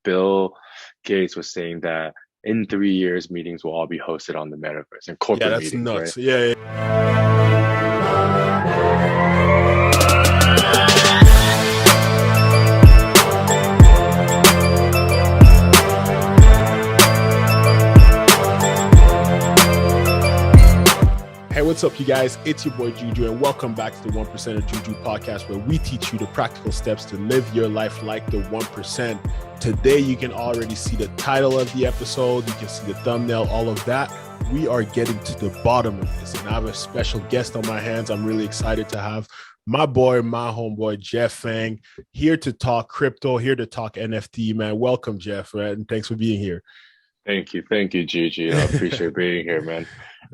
Bill Gates was saying that in 3 years, meetings will all be hosted on the metaverse and Yeah, corporate that's meetings, right? nuts. Yeah, yeah. Hey, what's up, you guys? It's your boy Juju, and welcome back to the 1% of Juju podcast, where we teach you the practical steps to live your life like the 1%. Today, you can already see the title of the episode. You can see the thumbnail, all of that. We are getting to the bottom of this, and I have a special guest on my hands. I'm really excited to have my boy, my homeboy, Jeff Fang, here to talk crypto, here to talk NFT, man. Welcome, Jeff, man, and thanks for being here. Thank you, Gigi. I appreciate being here, man.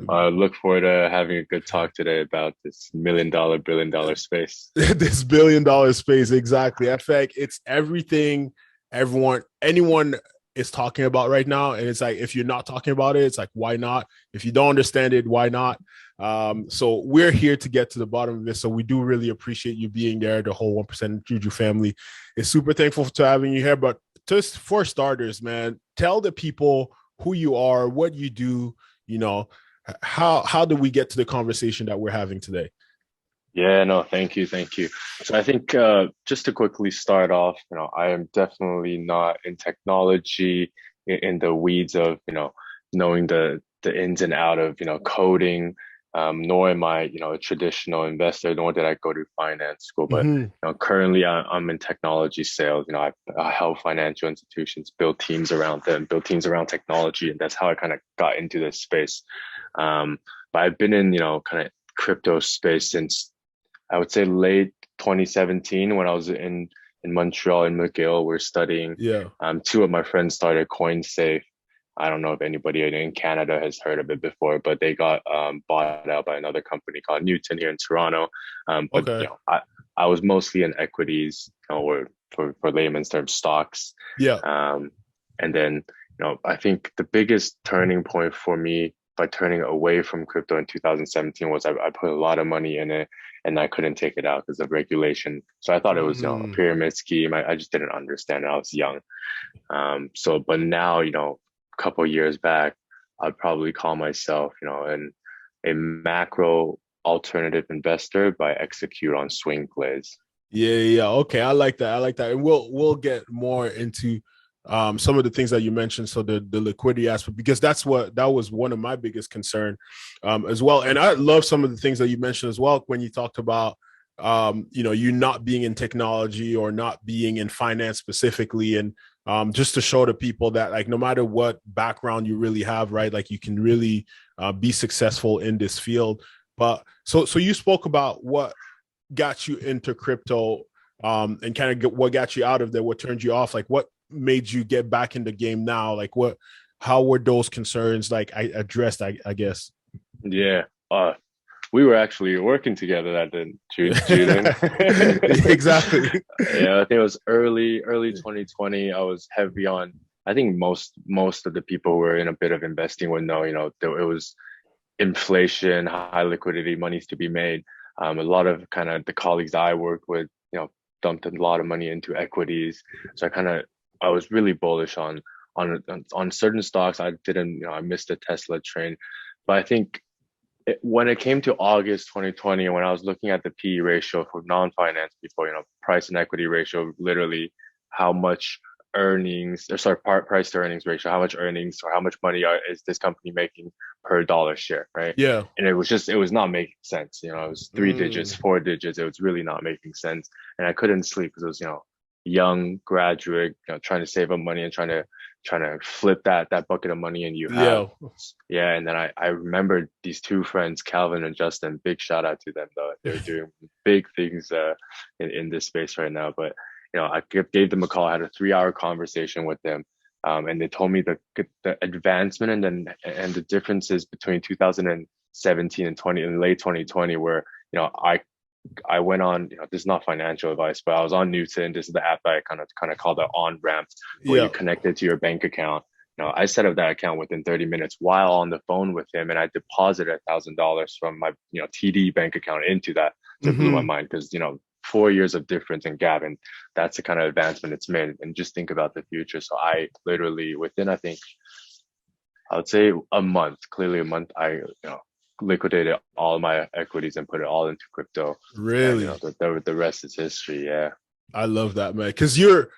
I look forward to having a good talk today about this $1 billion, billion space. This $1 billion space, exactly. In fact, it's everything anyone is talking about right now. And it's like, if you're not talking about it, it's like, why not? If you don't understand it, why not? So we're here to get to the bottom of this. So we do really appreciate you being there. The whole 1% Juju family is super thankful to having you here. But just for starters, man, tell the people who you are, what you do, how do we get to the conversation that we're having today? Yeah, no, thank you. So I think just to quickly start off, I am definitely not in technology, in the weeds of, knowing the ins and out of, coding, nor am I, a traditional investor, nor did I go to finance school. But currently I'm in technology sales. I help financial institutions build teams around them, build teams around technology, and that's how I kind of got into this space. But I've been in, kind of crypto space since I would say late 2017 when I was in Montreal in McGill. We're studying. Yeah. Two of my friends started CoinSafe. I don't know if anybody in Canada has heard of it before, but they got bought out by another company called Newton here in Toronto. But Okay. I was mostly in equities, or for layman's terms, stocks. Yeah. And then I think the biggest turning point for me by turning away from crypto in 2017 was I put a lot of money in it and I couldn't take it out because of regulation. So I thought it was a pyramid scheme. I just didn't understand it. I was young. But now, a couple of years back, I'd probably call myself, a macro alternative investor by execute on swing plays. Yeah. Okay. I like that. And we'll get more into some of the things that you mentioned. So the liquidity aspect, because that was one of my biggest concern as well. And I love some of the things that you mentioned as well, when you talked about, you not being in technology or not being in finance specifically. And just to show the people that, like, no matter what background you really have, right, like, you can really be successful in this field. But so you spoke about what got you into crypto and kind of what got you out of there, what turned you off, like what made you get back in the game now? Like how were those concerns addressed, I guess? Yeah. We were actually working together that then, June. Exactly. Yeah, I think it was early 2020. I was heavy on, I think most of the people who were in a bit of investing would know, it was inflation, high liquidity, monies to be made. A lot of kind of the colleagues I worked with, dumped a lot of money into equities. So I was really bullish on certain stocks. I missed the Tesla train, but I think when it came to August 2020, when I was looking at the PE ratio for non-finance people, price and equity ratio, literally how much price to earnings ratio, how much earnings or how much money is this company making per dollar share, right? Yeah. And it was not making sense. It was 3 digits, 4 digits. It was really not making sense. And I couldn't sleep because it was, young graduate, trying to save up money and trying to flip that bucket of money, and and then I remembered these two friends, Calvin and Justin. Big shout out to them, though. They're doing big things in this space right now. But I gave them a call. I had a 3-hour conversation with them, and they told me the advancement and the differences between 2017 and late 2020, where I went on, this is not financial advice, but I was on Newton. This is the app that I kind of call the on-ramp, where you connect it to your bank account. I set up that account within 30 minutes while on the phone with him, and I deposited $1,000 from my, TD bank account into that. So it blew my mind because, 4 years of difference and gap, and that's the kind of advancement it's made. And just think about the future. So I literally within, I think, I would say a month, clearly a month, I liquidated all my equities and put it all into crypto. And Really? the rest is history. Yeah. I love that, man. Because you're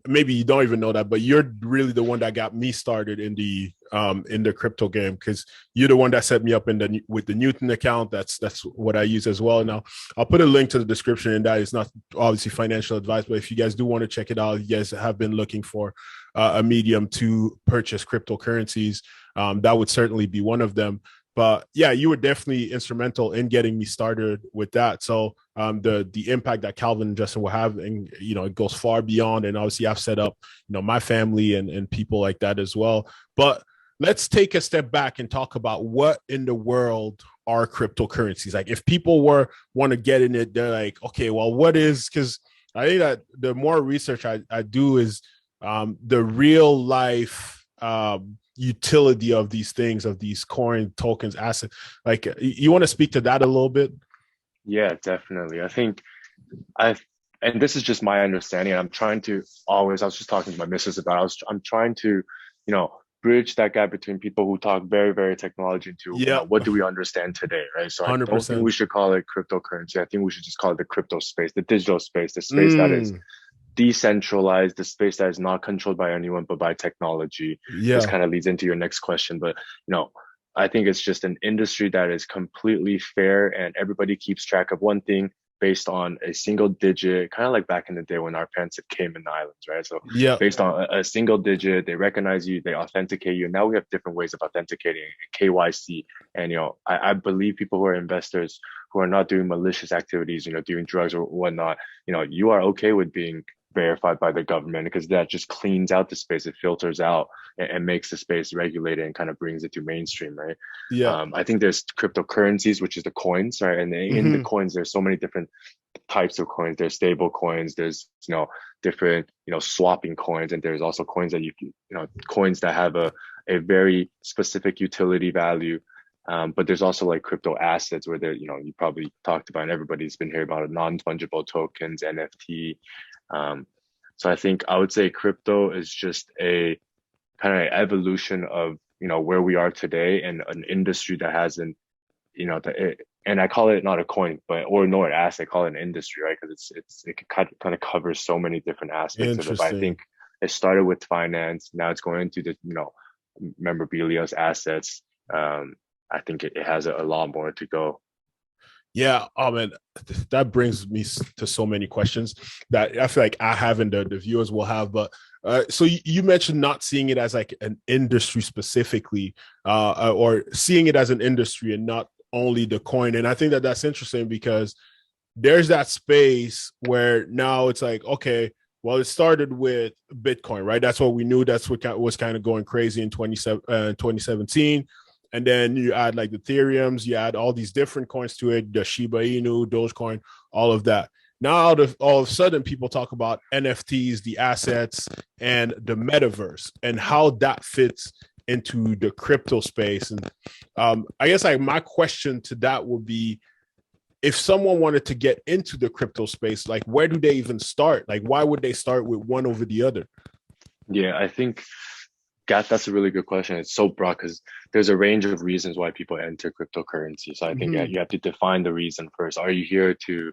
maybe you don't even know that, but you're really the one that got me started in the crypto game, because you're the one that set me up with the Newton account. That's what I use as well. Now I'll put a link to the description, and that is not obviously financial advice, but if you guys do want to check it out, you guys have been looking for a medium to purchase cryptocurrencies, that would certainly be one of them. But yeah, you were definitely instrumental in getting me started with that. So the impact that Calvin and Justin will have, and it goes far beyond. And obviously, I've set up my family and people like that as well. But let's take a step back and talk about what in the world are cryptocurrencies. Like, if people want to get in it, they're like, okay, well, what is? Because I think that the more research I do is the real life utility of these things, of these coin tokens, assets. Like, you want to speak to that a little bit? Yeah, definitely. I think and this is just my understanding. I'm trying to I was just talking to my missus about, I'm trying to, bridge that gap between people who talk very, very technology into what do we understand today, right? So 100%. I don't think we should call it cryptocurrency. I think we should just call it the crypto space, the digital space, the space that is decentralized, the space that is not controlled by anyone but by technology. This kind of leads into your next question, but I think it's just an industry that is completely fair, and everybody keeps track of one thing based on a single digit, kind of like back in the day when our parents had Cayman Islands, right? So based on a single digit, they recognize you, they authenticate you. Now we have different ways of authenticating, KYC. And, I believe people who are investors who are not doing malicious activities, doing drugs or whatnot, you are okay with being verified by the government, because that just cleans out the space. It filters out and makes the space regulated and kind of brings it to mainstream, right? I think there's cryptocurrencies, which is the coins, right? And in the coins, there's so many different types of coins. There's stable coins, there's different swapping coins, and there's also coins that coins that have a very specific utility value. But there's also like crypto assets where there, you probably talked about, and everybody's been hearing about, non-fungible tokens, NFT. So I think I would say crypto is just a kind of evolution of, where we are today, and an industry that hasn't, and I call it not a coin, nor an asset, I call it an industry, right? Because it kind of covers so many different aspects of it. But I think it started with finance. Now it's going into the, memorabilia, assets. I think it has a lot more to go. Yeah, oh man, that brings me to so many questions that I feel like I have, and the viewers will have. But so you mentioned not seeing it as like an industry specifically, or seeing it as an industry and not only the coin. And I think that that's interesting, because there's that space where now it's like, okay, well, it started with Bitcoin, right? That's what we knew. That's what was kind of going crazy in 2017. And then you add like the Ethereums, you add all these different coins to it, the Shiba Inu, Dogecoin, all of that. Now, all of a sudden, people talk about NFTs, the assets, and the metaverse, and how that fits into the crypto space. And I guess like my question to that would be, if someone wanted to get into the crypto space, like, where do they even start? Like, why would they start with one over the other? Yeah, I think that's a really good question. It's so broad because there's a range of reasons why people enter cryptocurrency. So I think you have to define the reason first. Are you here to,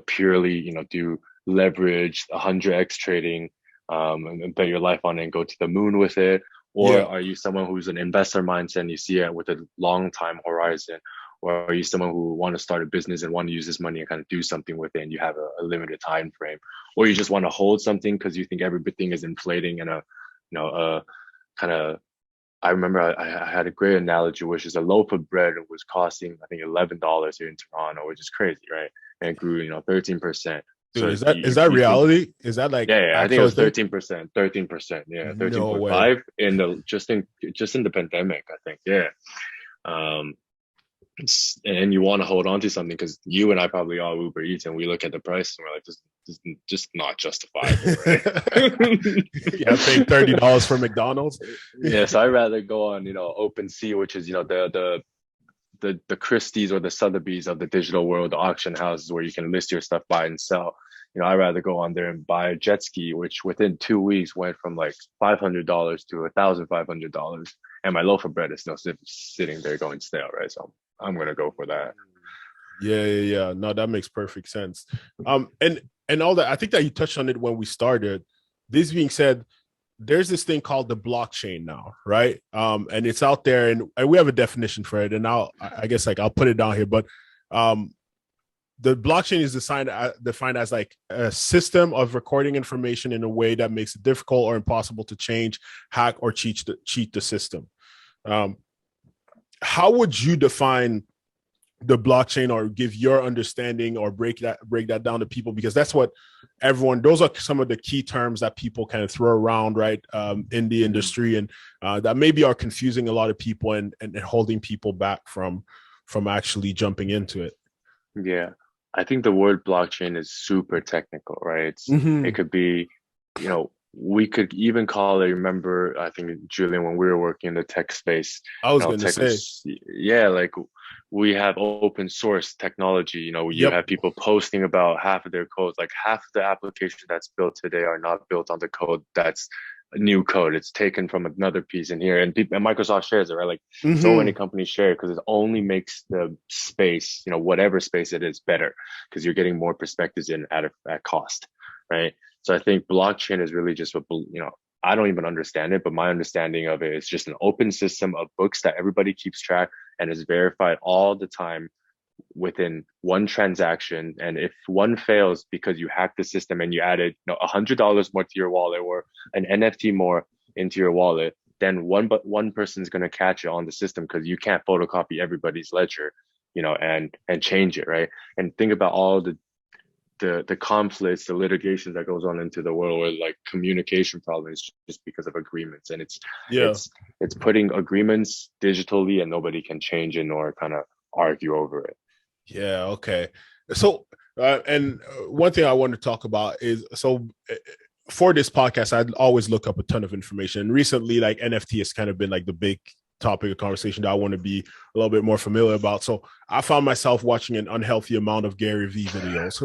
purely, do leverage 100x trading, and bet your life on it and go to the moon with it? Or are you someone who's an investor mindset and you see it with a long time horizon? Or are you someone who want to start a business and want to use this money and kind of do something with it, and you have a limited time frame? Or you just want to hold something because you think everything is inflating and I remember I had a great analogy, which is a loaf of bread was costing, I think, $11 here in Toronto, which is crazy, right? And it grew, 13%. Dude, so is that reality? Is that like, I think it was 13%, 13%, yeah, 13.5 in the pandemic, I think, yeah. And you want to hold on to something because you and I probably all Uber Eats, and we look at the price and we're like, this is just not justifiable, right? Yeah, paying $30 for McDonald's. Yeah, so I'd rather go on, OpenSea, which is, the the Christie's or the Sotheby's of the digital world, the auction houses where you can list your stuff, buy and sell. I'd rather go on there and buy a jet ski, which within 2 weeks went from like $500 to $1,500, and my loaf of bread is still sitting there going stale, right? So I'm gonna go for that. Yeah. No, that makes perfect sense. And all that. I think that you touched on it when we started. This being said, there's this thing called the blockchain now, right? And it's out there, and we have a definition for it. And I guess like I'll put it down here, but the blockchain is defined as like a system of recording information in a way that makes it difficult or impossible to change, hack, or cheat the system. How would you define the blockchain, or give your understanding, or break that down to people? Because that's what those are some of the key terms that people kind of throw around, right, in the industry, and that maybe are confusing a lot of people and holding people back from actually jumping into it. Yeah, I think the word blockchain is super technical, right? It could be, we could even call it, remember, I think, Julian, when we were working in the tech space, I was going to say, yeah, like we have open source technology, you have people posting about half of their codes, like half of the applications that's built today are not built on the code that's new code. It's taken from another piece in here, and Microsoft shares it, right? Like so many companies share it because it only makes the space, whatever space it is, better, because you're getting more perspectives in at cost, right? So I think blockchain is really just what, I don't even understand it, but my understanding of it is just an open system of books that everybody keeps track and is verified all the time within one transaction. And if one fails because you hacked the system and you added $100 more to your wallet, or an NFT more into your wallet, then one person's going to catch it on the system, because you can't photocopy everybody's ledger, and change it, right? And think about all the conflicts, the litigations that goes on into the world, where like communication problems just because of agreements. And it's putting agreements digitally, and nobody can change it nor kind of argue over it. Yeah. Okay. So, and one thing I want to talk about is, so for this podcast, I'd always look up a ton of information. And recently, like NFT has kind of been like the big topic of conversation that I want to be a little bit more familiar about. So I found myself watching an unhealthy amount of Gary Vee videos.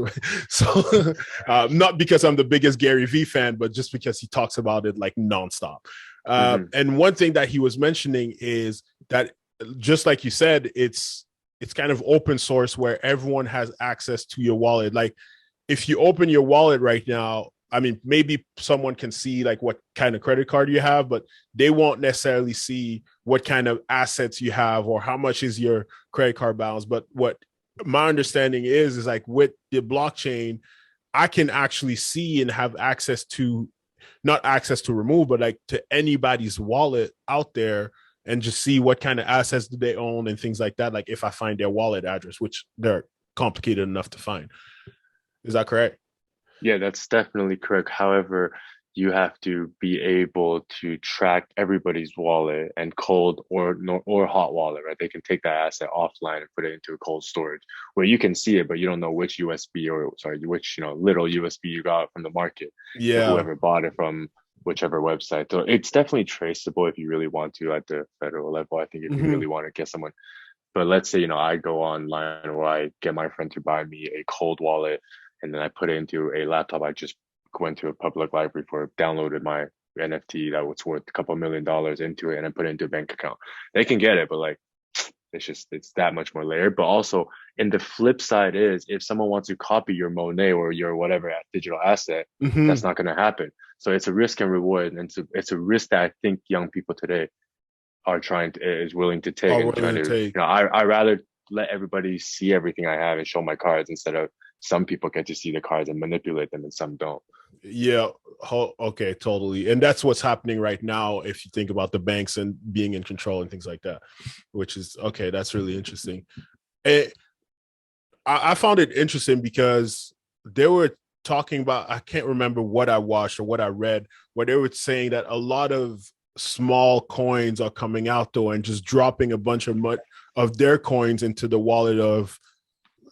So not because I'm the biggest Gary Vee fan, but just because he talks about it like nonstop. And one thing that he was mentioning is that, just like you said, it's kind of open source, where everyone has access to your wallet. Like if you open your wallet right now, I mean, maybe someone can see like what kind of credit card you have, but they won't necessarily see what kind of assets you have or how much is your credit card balance. But what my understanding is like with the blockchain, I can actually see and have access to, not access to remove, but like to anybody's wallet out there, and just see what kind of assets do they own and things like that. Like if I find their wallet address, which they're complicated enough to find. Is that correct? Yeah, that's definitely correct. However, you have to be able to track everybody's wallet, and cold or hot wallet, right? They can take that asset offline and put it into a cold storage where you can see it, but you don't know which which little USB you got from the market. Yeah. Whoever bought it from whichever website. So it's definitely traceable if you really want to at the federal level. I think if you really want to get someone, but let's say, I go online, or I get my friend to buy me a cold wallet, and then I put it into a laptop. I just went to a public library downloaded my NFT that was worth a couple $1 million into it, and I put it into a bank account. They can get it, but like, it's that much more layered. But also, in the flip side is, if someone wants to copy your Monet or your whatever digital asset, that's not going to happen. So it's a risk and reward, and it's a risk that I think young people today is willing to take. I rather let everybody see everything I have and show my cards, instead of some people get to see the cards and manipulate them and some don't. Yeah. Okay. Totally. And that's what's happening right now, if you think about the banks and being in control and things like that, which is okay. That's really interesting. I found it interesting because they were talking about, I can't remember what I watched or what I read, where they were saying that a lot of small coins are coming out though, and just dropping a bunch of their coins into the wallet of,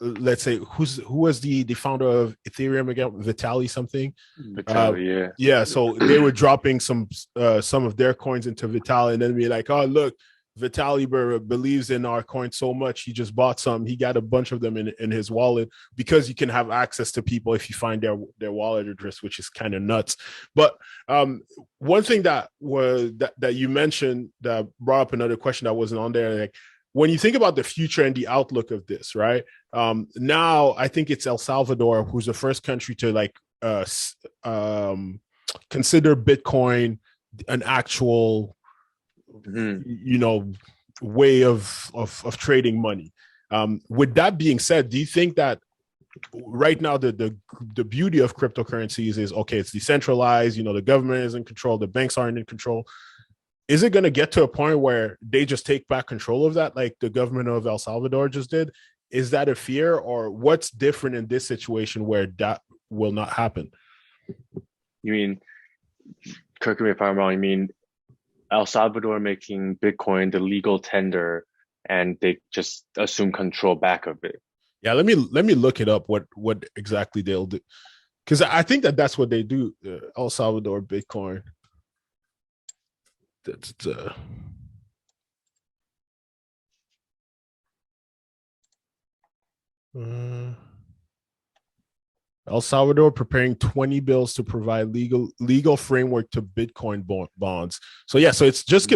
let's say, who was the founder of Ethereum again? Vitalik something. Vitalik, yeah. So they were dropping some of their coins into Vitalik, and then be like, oh look, Vitaly believes in our coin so much, he just bought some. He got a bunch of them in his wallet because you can have access to people if you find their wallet address, which is kind of nuts. But one thing that was that you mentioned that brought up another question that wasn't on there, like when you think about the future and the outlook of this, right? Now I think it's El Salvador who's the first country to like consider Bitcoin an actual way of trading money. With that being said, do you think that right now the beauty of cryptocurrencies is okay, it's decentralized, the government is in control, the banks aren't in control. Is it going to get to a point where they just take back control of that, like the government of El Salvador just did? Is that a fear, or what's different in this situation where that will not happen? You mean, correct me if I'm wrong, you mean El Salvador making Bitcoin the legal tender and they just assume control back of it? Yeah, let me look it up. What exactly they'll do, because I think that's what they do. El Salvador Bitcoin. That's El Salvador preparing 20 bills to provide legal framework to Bitcoin bonds. So yeah, so it's just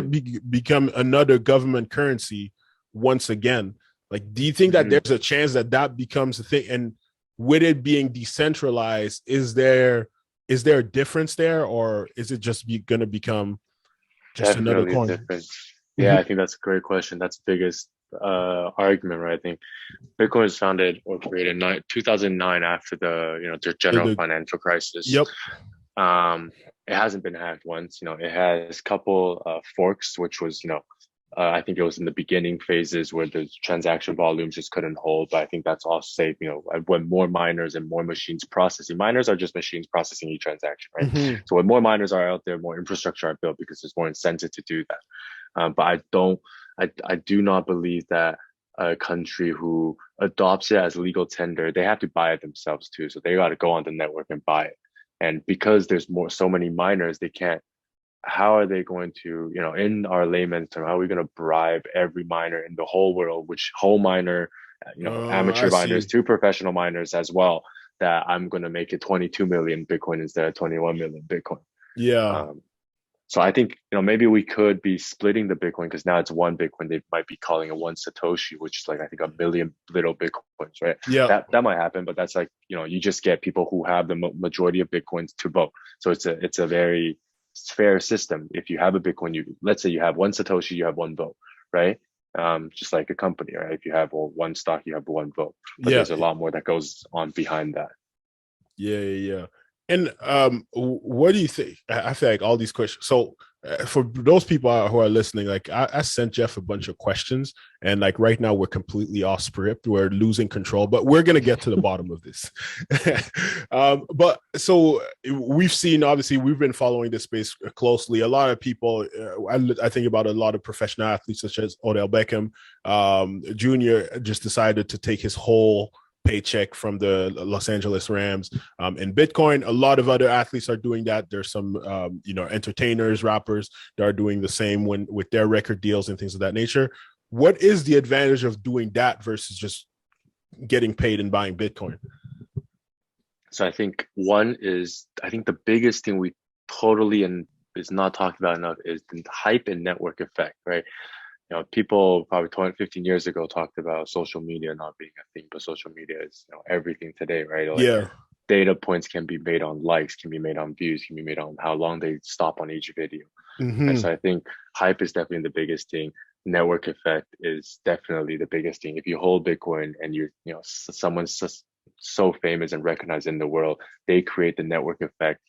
become another government currency once again. Like, do you think that there's a chance that becomes a thing? And with it being decentralized, is there a difference there, or is it just going to become just another coin? Different. Yeah, I think that's a great question. That's the biggest argument, right? I think Bitcoin was founded or created in 2009 after the general financial crisis. Yep. It hasn't been hacked once. It has a couple forks, which was I think it was in the beginning phases where the transaction volumes just couldn't hold, but I think that's all safe. When more miners and more machines processing, miners are just machines processing each transaction, right? So when more miners are out there, more infrastructure are built because there's more incentive to do that. But I do not believe that a country who adopts it as legal tender, they have to buy it themselves too. So they got to go on the network and buy it. And because there's so many miners, they can't. How are they going to, in our layman's term, how are we going to bribe every miner in the whole world, which whole miner, amateur miners to professional miners as well, that I'm going to make it 22 million Bitcoin instead of 21 million Bitcoin? Yeah. So I think, maybe we could be splitting the Bitcoin because now it's one Bitcoin. They might be calling it one Satoshi, which is like, I think, a million little Bitcoins, right? Yeah. That might happen, but that's like, you just get people who have the majority of Bitcoins to vote. So it's a very fair system. If you have a Bitcoin, let's say you have one Satoshi, you have one vote, right? Just like a company, right? If you have one stock, you have one vote. But there's a lot more that goes on behind that. Yeah. And what do you think? I feel like all these questions. So for those people who are listening, like I sent Jeff a bunch of questions, and like right now we're completely off script. We're losing control, but we're gonna get to the bottom of this. But so we've seen, obviously, we've been following this space closely. A lot of people, I think about a lot of professional athletes such as Odell Beckham Jr. just decided to take his whole paycheck from the Los Angeles Rams in Bitcoin. A lot of other athletes are doing that. There's some entertainers, rappers that are doing the same with their record deals and things of that nature. What is the advantage of doing that versus just getting paid and buying Bitcoin? So I think the biggest thing we totally and is not talked about enough is the hype and network effect, right? People probably 20, 15 years ago talked about social media not being a thing, but social media is everything today, right? Like, data points can be made on likes, can be made on views, can be made on how long they stop on each video. And so I think hype is definitely the biggest thing. Network effect is definitely the biggest thing. If you hold Bitcoin and someone's so famous and recognized in the world, they create the network effect.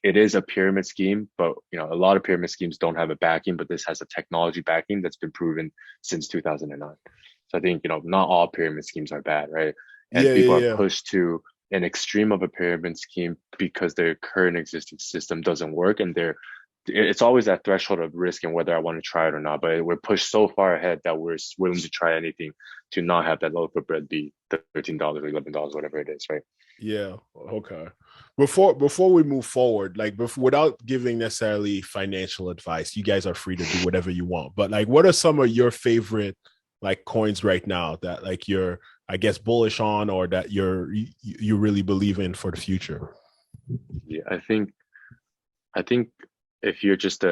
It is a pyramid scheme, but a lot of pyramid schemes don't have a backing, but this has a technology backing that's been proven since 2009. So I think not all pyramid schemes are bad, right? And people are pushed to an extreme of a pyramid scheme because their current existing system doesn't work, and they're it's always that threshold of risk and whether I want to try it or not. But we're pushed so far ahead that we're willing to try anything to not have that loaf of bread be $13, $11, whatever it is, right? Yeah. Okay. Before we move forward, like without giving necessarily financial advice, you guys are free to do whatever you want. But like, what are some of your favorite like coins right now that like you're, I guess, bullish on, or that you really believe in for the future? Yeah, I think if you're just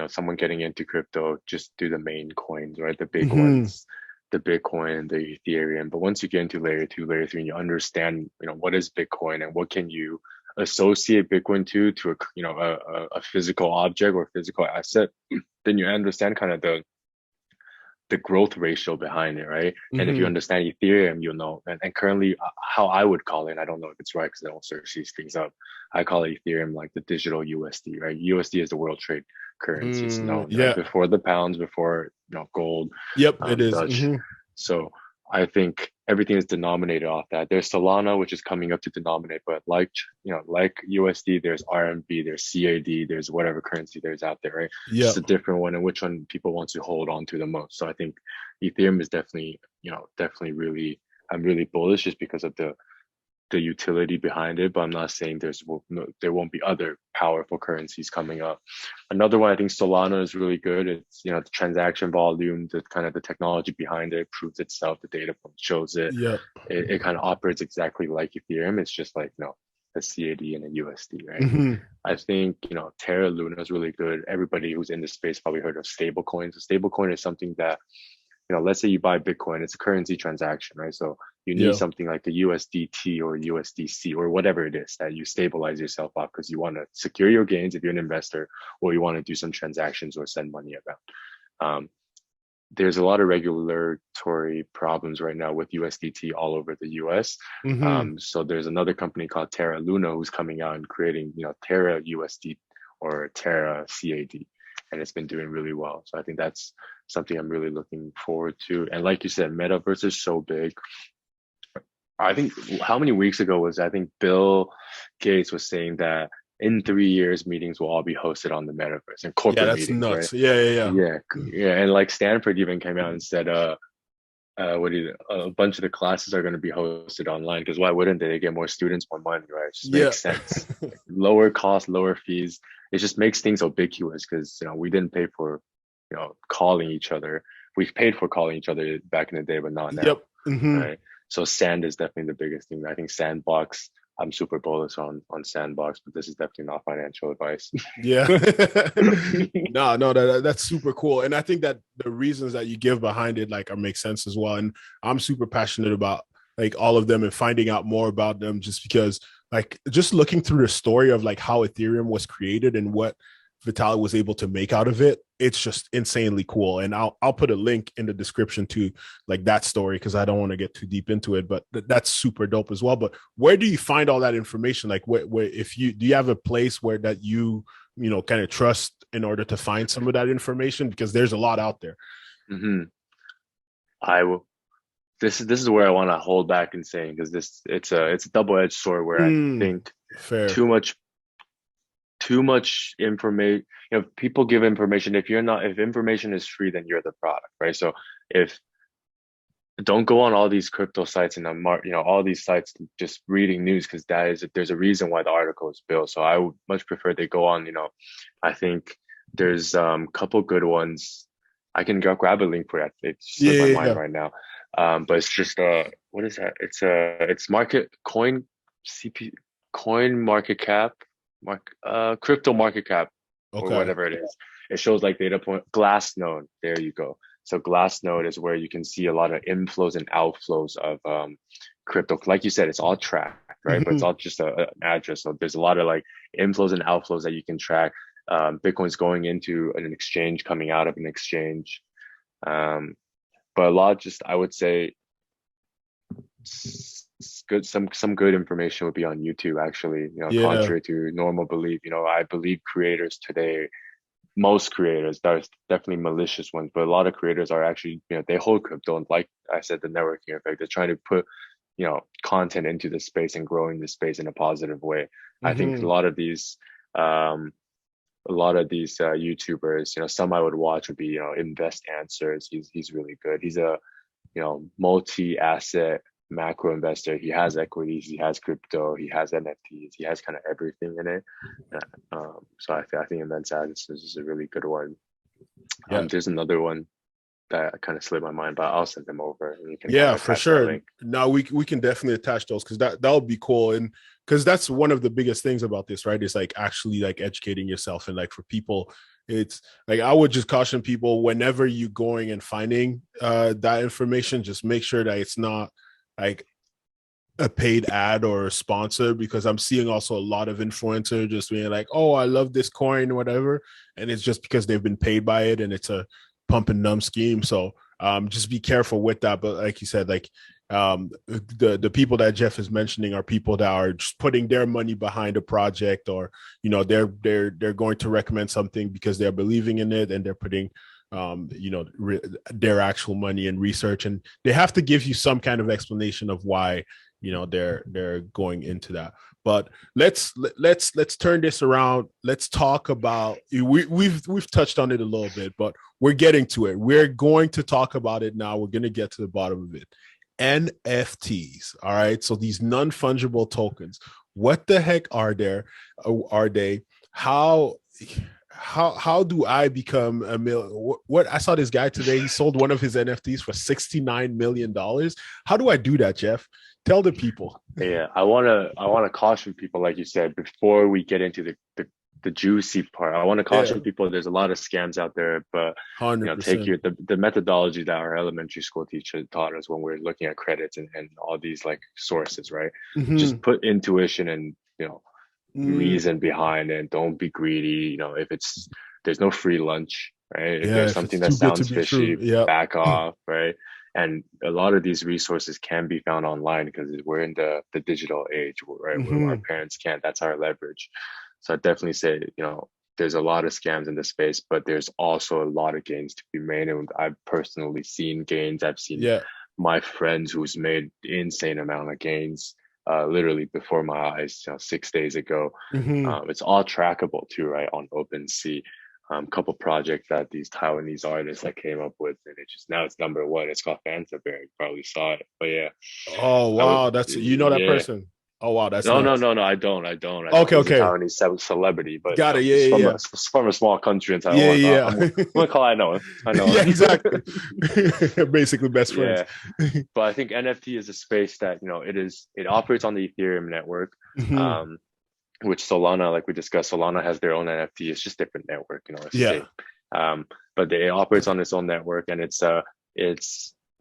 someone getting into crypto, just do the main coins, right? The big Mm-hmm. ones, the Bitcoin, the Ethereum. But once you get into layer two, layer three, and you understand, what is Bitcoin and what can you associate Bitcoin to a physical object or physical asset, then you understand kind of the growth ratio behind it, right? And if you Mm-hmm. understand Ethereum, you'll know. And currently, how I would call it, I don't know if it's right because I don't search these things up. I call it Ethereum like the digital USD, right? USD is the world trade currency. It's known, right? Yeah. Before the pounds, before gold, Yep. It is. Dutch. Mm-hmm. So I think everything is denominated off that. There's Solana, which is coming up to denominate, but like USD, there's RMB, there's CAD, there's whatever currency there's out there, right? Just Yep. a different one and which one people want to hold on to the most. So I think Ethereum is definitely really, I'm really bullish just because of the utility behind it, but I'm not saying there won't be other powerful currencies coming up. Another one, I think Solana is really good. It's the transaction volume, the kind of the technology behind it proves itself. The data point shows it. Yep. It kind of operates exactly like Ethereum. It's just like a CAD and a USD, right? Mm-hmm. I think Terra Luna is really good. Everybody who's in the space probably heard of stable coins. A stable coin is something that let's say you buy Bitcoin, it's a currency transaction, right? So you need Yeah. something like a USDT or USDC or whatever it is that you stabilize yourself off because you want to secure your gains if you're an investor, or you want to do some transactions or send money around. There's a lot of regulatory problems right now with USDT all over the US. Mm-hmm. So there's another company called Terra Luna who's coming out and creating, Terra USD or Terra CAD, and it's been doing really well. So I think that's something I'm really looking forward to. And like you said, Metaverse is so big. I think how many weeks ago was I think Bill Gates was saying that in 3 years meetings will all be hosted on the Metaverse and Yeah, corporate that's meetings, right? nuts. Yeah, yeah, Yeah, yeah, and like Stanford even came out and said, a bunch of the classes are going to be hosted online because why wouldn't they? They get more students, more money, right? It just yeah. makes sense. Like, lower cost, lower fees. It just makes things ubiquitous because we didn't pay for calling each other. We paid for calling each other back in the day, but not now, Yep. Mm-hmm. right? So Sand is definitely the biggest thing. I think Sandbox. I'm super bullish on Sandbox, but this is definitely not financial advice. Yeah. No, no, that's super cool. And I think that the reasons that you give behind it like make sense as well. And I'm super passionate about like all of them and finding out more about them just because like just looking through the story of like how Ethereum was created and what Vitalik was able to make out of it, it's just insanely cool. And I'll put a link in the description to like that story because I don't want to get too deep into it, but that's super dope as well. But where do you find all that information? Like where if you do you have a place where that you kind of trust in order to find some of that information, because there's a lot out there. Hmm. I will. This is where I want to hold back in saying because it's a double-edged sword where I think Fair. too much information. People give information. If information is free, then you're the product, right? So if don't go on all these crypto sites and all these sites just reading news because there's a reason why the article is built. So I would much prefer they go on. I think there's couple good ones. I can grab a link for that. It Yeah, slipped my yeah, mind yeah. right now. But it's just what is that? It's market coin CP coin market cap crypto market cap or Okay. whatever it is. It shows like data point Glassnode. There you go. So Glassnode is where you can see a lot of inflows and outflows of crypto. Like you said, it's all tracked, right? But it's Mm-hmm. all just an address. So there's a lot of like inflows and outflows that you can track. Bitcoin's going into an exchange, coming out of an exchange. But a lot just I would say good some good information would be on YouTube actually, Yeah. contrary to normal belief. I believe creators today, most creators, there's definitely malicious ones, but a lot of creators are actually, they hold crypto and like I said, the networking effect. They're trying to put, content into the space and growing the space in a positive way. I think a Mm-hmm. lot of these um a lot of these YouTubers, some I would watch would be, Invest Answers. He's really good. He's a, multi-asset macro investor. He has equities, he has crypto, he has NFTs, he has kind of everything in it. So I think Invest Answers is a really good one. Yeah. There's another one that kind of slipped my mind, but I'll send them over and you can kind Yeah, of for attach that sure. link. Now we can definitely attach those because that would be cool. And because that's one of the biggest things about this, right? Is like actually like educating yourself. And like for people, it's like I would just caution people whenever you're going and finding that information, just make sure that it's not like a paid ad or a sponsor, because I'm seeing also a lot of influencers just being like, oh, I love this coin or whatever. And it's just because they've been paid by it and it's a pump and dump scheme. So just be careful with that. But like you said, like the people that Jeff is mentioning are people that are just putting their money behind a project, or they're going to recommend something because they're believing in it and they're putting their actual money and research, and they have to give you some kind of explanation of why they're going into that. But let's turn this around. Let's talk about we've touched on it a little bit, but we're getting to it. We're going to talk about it now. We're going to get to the bottom of it. NFTs. All right. So these non-fungible tokens, what the heck are they? How do I become a million? What I saw this guy today, he sold one of his NFTs for $69 million. How do I do that, Jeff? Tell the people. Yeah, I wanna caution people, like you said, before we get into the juicy part. I want to caution people. There's a lot of scams out there, but 100%. take the methodology that our elementary school teacher taught us when we're looking at credits and all these like sources, right? Mm-hmm. Just put intuition and reason behind it. Don't be greedy. If there's no free lunch, right? If there's something that sounds fishy, back off, right? And a lot of these resources can be found online because we're in the digital age, right? Mm-hmm. Where our parents can't. That's our leverage. So I definitely say, there's a lot of scams in the space, but there's also a lot of gains to be made. And I've personally seen gains. I've seen my friends who's made insane amount of gains literally before my eyes, 6 days ago. Mm-hmm. It's all trackable too, right? On OpenSea. Couple projects that these Taiwanese artists that came up with, and now it's number one. It's called Fanta Bear. You probably saw it, but yeah. Oh wow, that's that person. Oh wow, that's no. I don't. Okay. He's a Taiwanese celebrity, but got it. From a small country in Taiwan. Yeah. I'm gonna call. I know him. Yeah, exactly. Basically, best friends. Yeah. But I think NFT is a space that it operates on the Ethereum network. Mm-hmm. Which Solana, like we discussed, Solana has their own NFT. It's just different network, but it operates on its own network, and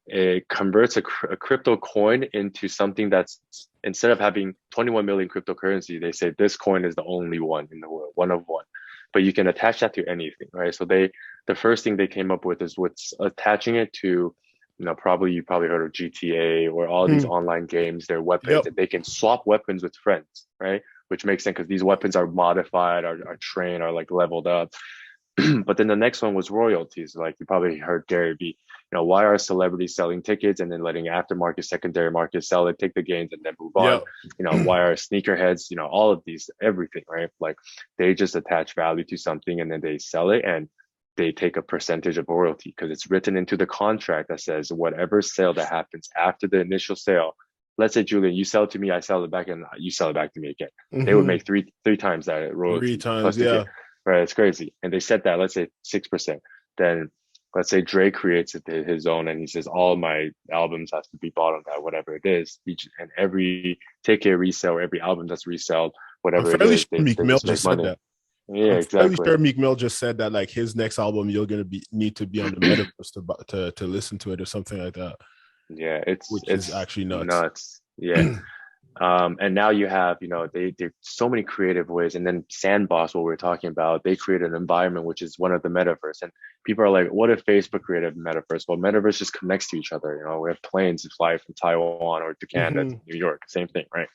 it converts a crypto coin into something that's, instead of having 21 million cryptocurrency, they say this coin is the only one in the world, one of one. But you can attach that to anything, right? So the first thing they came up with is what's attaching it to, you probably heard of GTA or all these online games, their weapons, and they can swap weapons with friends, right? Which makes sense because these weapons are modified, are trained, are like leveled up. But then the next one was royalties. Like you probably heard Gary Vee, why are celebrities selling tickets and then letting aftermarket, secondary market sell it, take the gains and then move on? Why are sneakerheads, all of these, everything, right? Like they just attach value to something and then they sell it and they take a percentage of royalty because it's written into the contract that says whatever sale that happens after the initial sale. Let's say, Julian, you sell it to me, I sell it back, and you sell it back to me again. Mm-hmm. They would make three times that royalty. 3 times, yeah. Right, it's crazy. And they set that, let's say 6%. Then let's say Drake creates it his own, and he says all my albums have to be bought on that, whatever it is. And every ticket resale, every album that's reselled, whatever it is, Meek Mill just said that. Yeah, exactly. Sure Meek Mill just said that like his next album, you're gonna need to be on the Metaverse to listen to it or something like that. Yeah, it's actually nuts. Yeah. And now you have, there's so many creative ways. And then Sandbox, what we're talking about, they created an environment which is one of the metaverse. And people are like, what if Facebook created a metaverse? Well, metaverse just connects to each other. We have planes that fly from Taiwan or to Canada, to New York, same thing, right?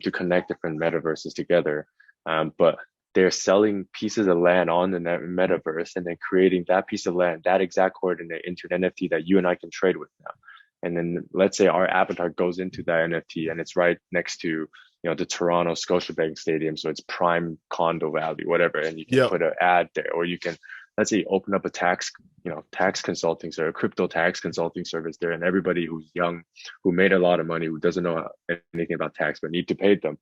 To connect different metaverses together. But they're selling pieces of land on the metaverse and then creating that piece of land, that exact coordinate into an NFT that you and I can trade with now. And then let's say our avatar goes into that NFT and it's right next to, the Toronto Scotiabank Stadium. So it's prime condo value, whatever. And you can Yeah. put an ad there, or you can, let's say, open up a tax consulting service, a crypto tax consulting service there. And everybody who's young, who made a lot of money, who doesn't know anything about tax, but need to pay them,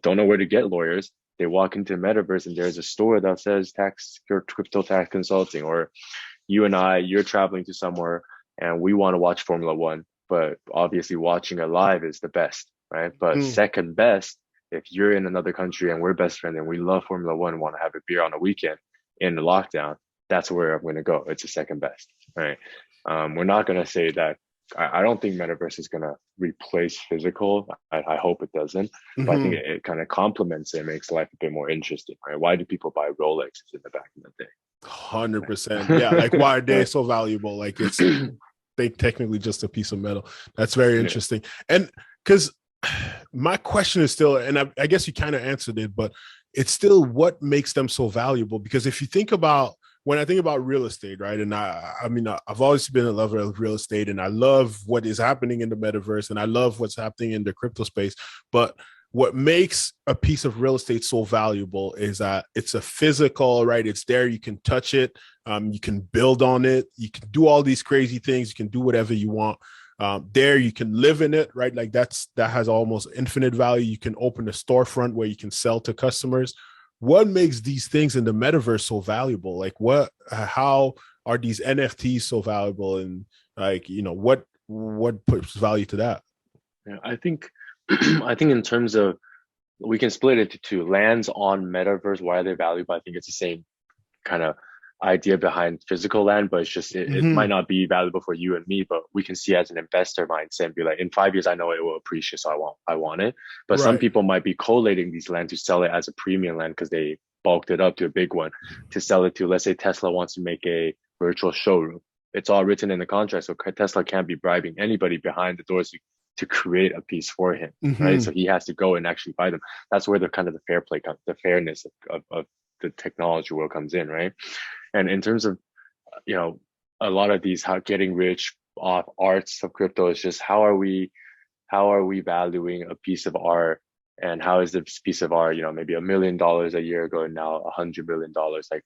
don't know where to get lawyers. They walk into Metaverse and there's a store that says tax or crypto tax consulting. Or you and I, you're traveling to somewhere and we want to watch Formula One, but obviously watching it live is the best, right? But second best, if you're in another country and we're best friends and we love Formula One, want to have a beer on a weekend in the lockdown, that's where I'm going to go. It's the second best, right? We're not going to say that. I don't think Metaverse is going to replace physical. I hope it doesn't. But I think it kind of complements it, makes life a bit more interesting, right? Why do people buy Rolexes in the back of the day? 100%. Yeah. Like, why are they so valuable? Like, it's they technically just a piece of metal. That's very interesting. And because my question is still, and I guess you kind of answered it, but it's still what makes them so valuable. Because if you think about, when I think about real estate, right? And I mean, I've always been a lover of real estate, and I love what is happening in the metaverse, and I love what's happening in the crypto space. But what makes a piece of real estate so valuable is that it's a physical, right? It's there. You can touch it. You can build on it. You can do all these crazy things. You can do whatever you want. There, you can live in it, right? Like that has almost infinite value. You can open a storefront where you can sell to customers. What makes these things in the metaverse so valuable? Like how are these NFTs so valuable? And like, what puts value to that? Yeah, I think in terms of, we can split it to two. Lands on Metaverse, why are they valuable? I think it's the same kind of idea behind physical land, but it's just it might not be valuable for you and me, but we can see as an investor mindset and be like, in 5 years I know it will appreciate, so I want it. But some people might be collating these land to sell it as a premium land because they bulked it up to a big one to sell it to, let's say Tesla wants to make a virtual showroom. It's all written in the contract, so Tesla can't be bribing anybody behind the doors to create a piece for him, right? So he has to go and actually buy them. That's where the kind of the fair play, the fairness of the technology world comes in, right? And in terms of, a lot of these getting rich off arts of crypto is just how are we valuing a piece of art, and how is this piece of art, maybe $1 million a year ago and now $100 million, like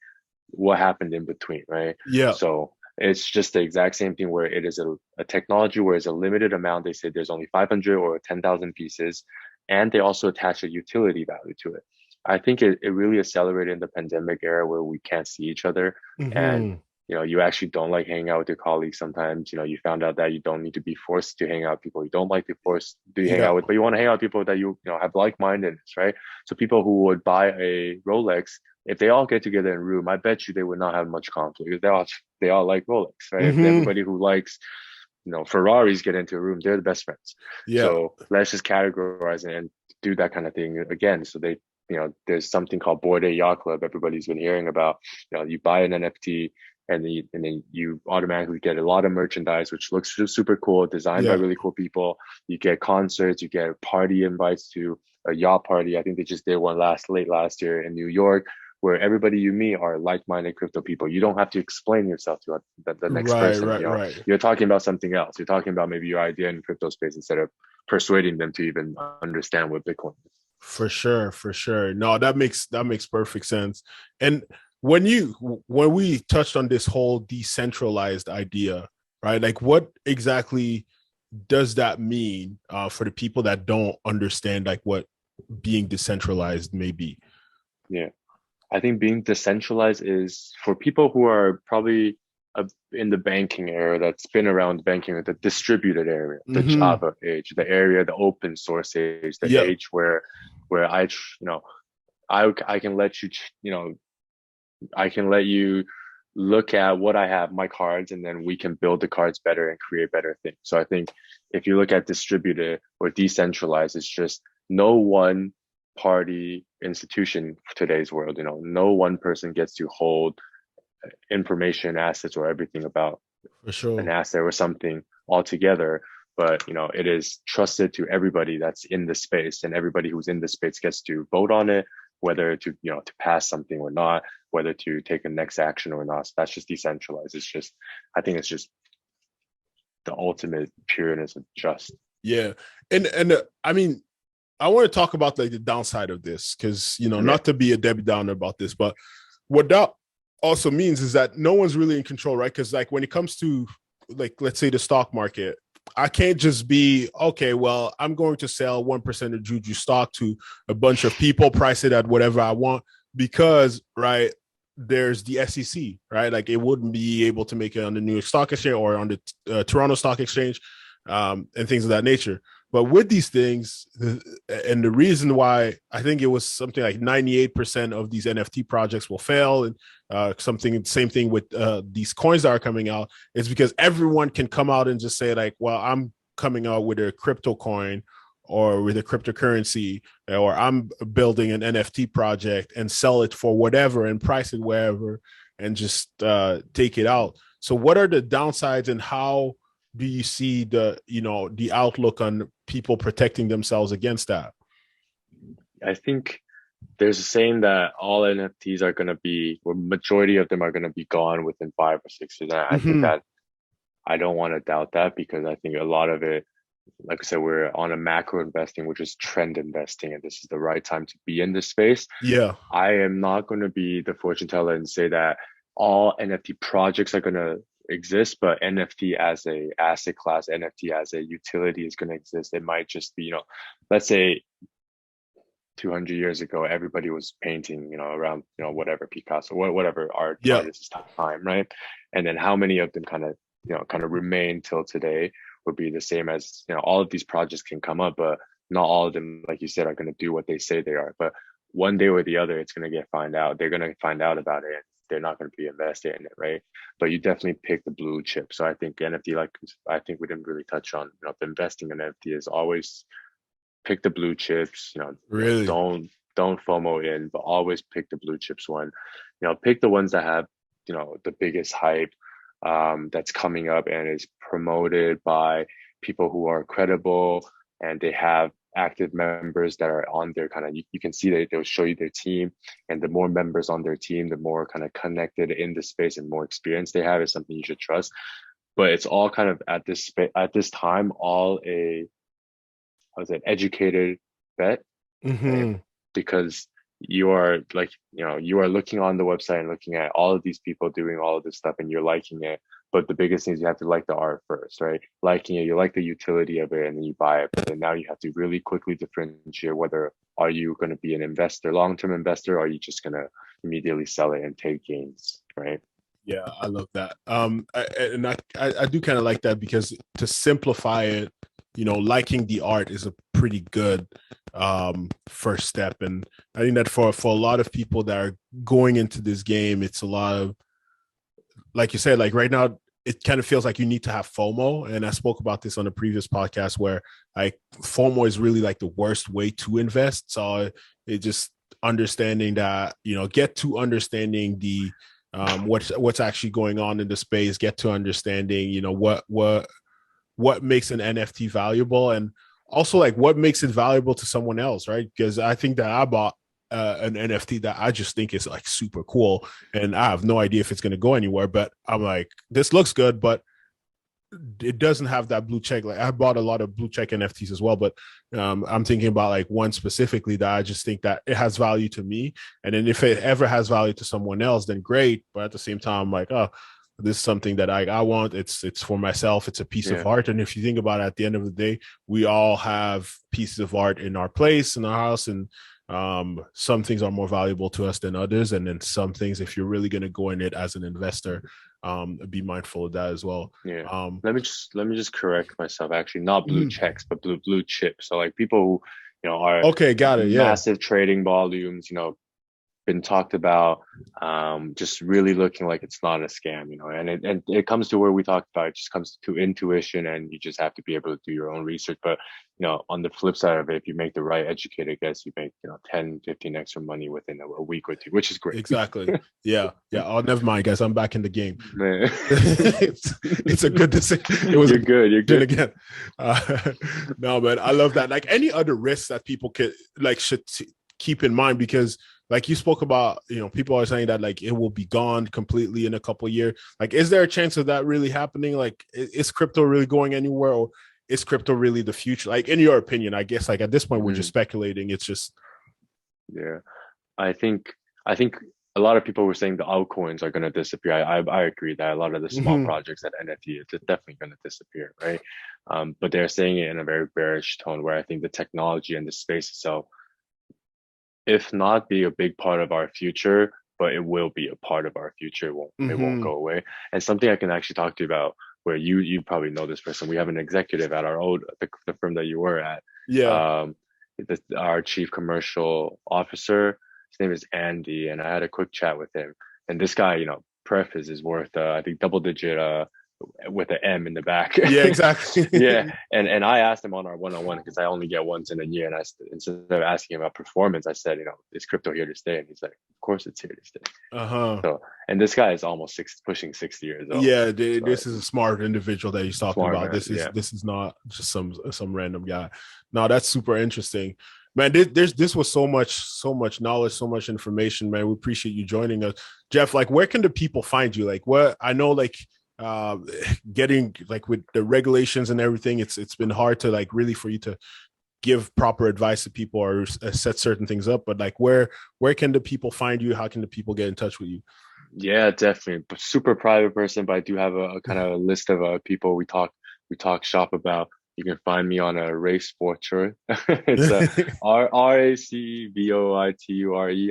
what happened in between, right? Yeah. So it's just the exact same thing where it is a technology where it's a limited amount. They say there's only 500 or 10,000 pieces, and they also attach a utility value to it. I think it really accelerated in the pandemic era where we can't see each other. And, you actually don't like hanging out with your colleagues sometimes. You found out that you don't need to be forced to hang out with people you don't like to hang out with, but you want to hang out with people that you have like-mindedness, right? So people who would buy a Rolex, if they all get together in a room, I bet you they would not have much conflict. They all like Rolex, right? If everybody who likes Ferraris get into a room, they're the best friends. So let's just categorize it and do that kind of thing again. So they, there's something called Bored Ape Yacht Club everybody's been hearing about. You buy an NFT and then you automatically get a lot of merchandise, which looks super cool, designed by really cool people. You get concerts, you get party invites to a yacht party. I think they just did one late last year in New York, where everybody you meet are like-minded crypto people. You don't have to explain yourself to the next person. You're talking about something else. You're talking about maybe your idea in crypto space instead of persuading them to even understand what Bitcoin is. For sure. No, that makes perfect sense. And when we touched on this whole decentralized idea, right? Like, what exactly does that mean for the people that don't understand like what being decentralized may be? Yeah, I think being decentralized is for people who are probably in the banking era, that's been around banking, the distributed area, the Java age, the area, the open source age, the age where I can let you, I can let you look at what I have, my cards, and then we can build the cards better and create better things. So I think if you look at distributed or decentralized, it's just no one party institution for today's world. No one person gets to hold information, assets, or everything about an asset or something altogether. But it is trusted to everybody that's in the space, and everybody who's in the space gets to vote on it, whether to to pass something or not, whether to take a next action or not. So that's just decentralized. I think it's just the ultimate pureness of just. Yeah. And I mean, I want to talk about like the downside of this, because, you know, not to be a Debbie Downer about this, but what that also means is that no one's really in control, right? Because like when it comes to, like, let's say the stock market, I can't just be, okay, well, I'm going to sell 1% of Juju stock to a bunch of people, price it at whatever I want, because, right, there's the SEC, right? Like it wouldn't be able to make it on the New York Stock Exchange or on the Toronto Stock Exchange, and things of that nature. But with these things, and the reason why I think it was something like 98% of these NFT projects will fail, and same thing with these coins that are coming out, is because everyone can come out and just say like, well, I'm coming out with a crypto coin or with a cryptocurrency, or I'm building an NFT project and sell it for whatever and price it wherever and just take it out. So what are the downsides, and how do you see the outlook on people protecting themselves against that? I think there's a saying that all NFTs are going to be, or majority of them are going to be gone within 5 or 6 years. I think that I don't want to doubt that, because I think a lot of it, like I said, we're on a macro investing, which is trend investing, and this is the right time to be in this space. Yeah. I am not going to be the fortune teller and say that all NFT projects are going to exist, but NFT as a asset class, NFT as a utility is going to exist. It might just be, let's say 200 years ago, everybody was painting, around, whatever Picasso, whatever artist's time, right? And then how many of them kind of remain till today would be the same as, all of these projects can come up, but not all of them, like you said, are going to do what they say they are. But one day or the other, it's going to find out. They're going to find out about it. They're not going to be invested in it, right? But you definitely pick the blue chip. So I think NFT, like I think we didn't really touch on, the investing in NFT is always pick the blue chips. Really, don't FOMO in, but always pick the blue chips one. Pick the ones that have the biggest hype, that's coming up and is promoted by people who are credible, and they have active members that are on their you can see that they'll show you their team, and the more members on their team, the more kind of connected in the space and more experience they have, is something you should trust. But it's all kind of at this time, all a educated bet, right? Because you are looking on the website and looking at all of these people doing all of this stuff, and you're liking it. But the biggest thing is you have to like the art first, right? Liking it, you like the utility of it, and then you buy it. But then now you have to really quickly differentiate whether are you going to be an investor, long-term investor, or are you just going to immediately sell it and take gains, right? Yeah, I love that. I do kind of like that, because to simplify it, liking the art is a pretty good first step. And I think that for a lot of people that are going into this game, it's a lot of, like you said, like right now, it kind of feels like you need to have FOMO. And I spoke about this on a previous podcast, where like FOMO is really like the worst way to invest. So it just understanding that, get to understanding the what's actually going on in the space, get to understanding, what makes an NFT valuable, and also like what makes it valuable to someone else, right? Because I think that I bought an NFT that I just think is like super cool, and I have no idea if it's going to go anywhere, but I'm like, this looks good, but it doesn't have that blue check. Like I bought a lot of blue check NFTs as well, but I'm thinking about like one specifically that I just think that it has value to me, and then if it ever has value to someone else, then great. But at the same time, I'm like, oh, this is something that I want. It's for myself. It's a piece of art. And if you think about it, at the end of the day, we all have pieces of art in our place, in our house, and some things are more valuable to us than others. And then some things, if you're really going to go in it as an investor, be mindful of that as well. Yeah. Let me just correct myself. Actually, not blue checks, but blue chips. So like people who, are okay, got it. Yeah. Massive trading volumes, been talked about, just really looking like it's not a scam, and it comes to where we talked about, it just comes to intuition, and you just have to be able to do your own research. But on the flip side of it, if you make the right educated guess, you make 10, 15 extra money within a week or two, which is great. Exactly. Yeah. Oh, never mind, guys, I'm back in the game. it's a good decision. You're good again. No, man, I love that. Like any other risks that people should keep in mind, because like you spoke about, people are saying that like it will be gone completely in a couple of years. Like, is there a chance of that really happening? Like, is crypto really going anywhere, or is crypto really the future? Like, in your opinion, I guess, like at this point, we're just speculating. It's just, yeah. I think a lot of people were saying the altcoins are going to disappear. I agree that a lot of the small projects at NFT is definitely going to disappear, right? But they're saying it in a very bearish tone, where I think the technology and the space itself, if not be a big part of our future, but it will be a part of our future. It won't go away. And something I can actually talk to you about, where you probably know this person. We have an executive at our the firm that you were at. yeah. Our chief commercial officer. His name is Andy, and I had a quick chat with him. And this guy, Preface is worth I think double digit with an M in the back. Yeah, exactly. Yeah, and I asked him on our one-on-one, because I only get once in a year, and instead of asking him about performance, I said, is crypto here to stay? And he's like, of course it's here to stay. So, and this guy is almost pushing 60 years old. Yeah, this is a smart individual that he's talking about. Man, this is not just some random guy. No, that's super interesting. Man, this was so much knowledge, so much information, man. We appreciate you joining us. Jeff, like, where can the people find you? Like, what I know, like, getting, like, with the regulations and everything, it's been hard to, like, really for you to give proper advice to people or set certain things up. But like, where can the people find you? How can the people get in touch with you? Yeah, definitely. Super private person, but I do have a kind of a list of people we talk shop about. You can find me on a Race Voiture. It's a RACVOITURE.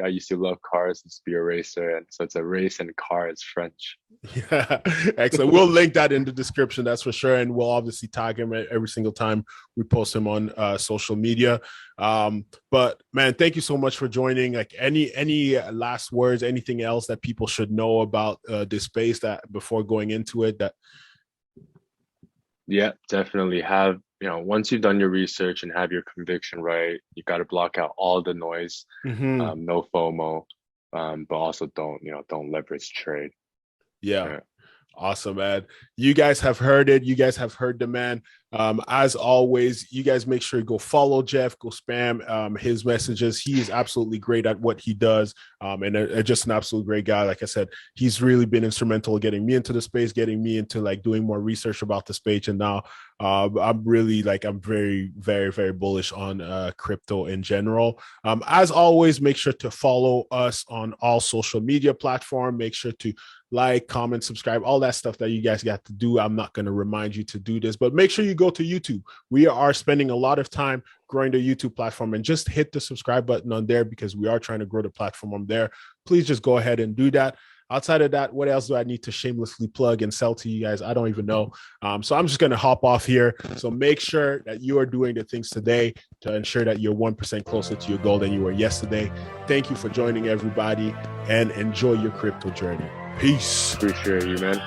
I used to love cars, used to be a racer, and so it's a race and car is French. Yeah, excellent. We'll link that in the description, that's for sure, and we'll obviously tag him every single time we post him on social media. But man, thank you so much for joining. Like, any last words, anything else that people should know about this space that before going into it? That Yeah, definitely have, once you've done your research and have your conviction right, you got to block out all the noise, no FOMO, but also don't leverage trade. Yeah. Awesome, man. You guys have heard it. You guys have heard the man. As always, you guys make sure you go follow Jeff, go spam his messages. He is absolutely great at what he does, and just an absolute great guy. Like I said, he's really been instrumental in getting me into the space, getting me into like doing more research about the space. And now I'm really I'm very, very, very bullish on crypto in general. As always, make sure to follow us on all social media platforms. Make sure to like, comment, subscribe, all that stuff that you guys got to do. I'm not going to remind you to do this, but make sure you go to YouTube. We are spending a lot of time growing the YouTube platform, and just hit the subscribe button on there, because we are trying to grow the platform on there. Please just go ahead and do that. Outside of that, what else do I need to shamelessly plug and sell to you guys? I don't even know. So I'm just going to hop off here. So make sure that you are doing the things today to ensure that you're 1% closer to your goal than you were yesterday. Thank you for joining, everybody, and enjoy your crypto journey. Peace. Appreciate you, man.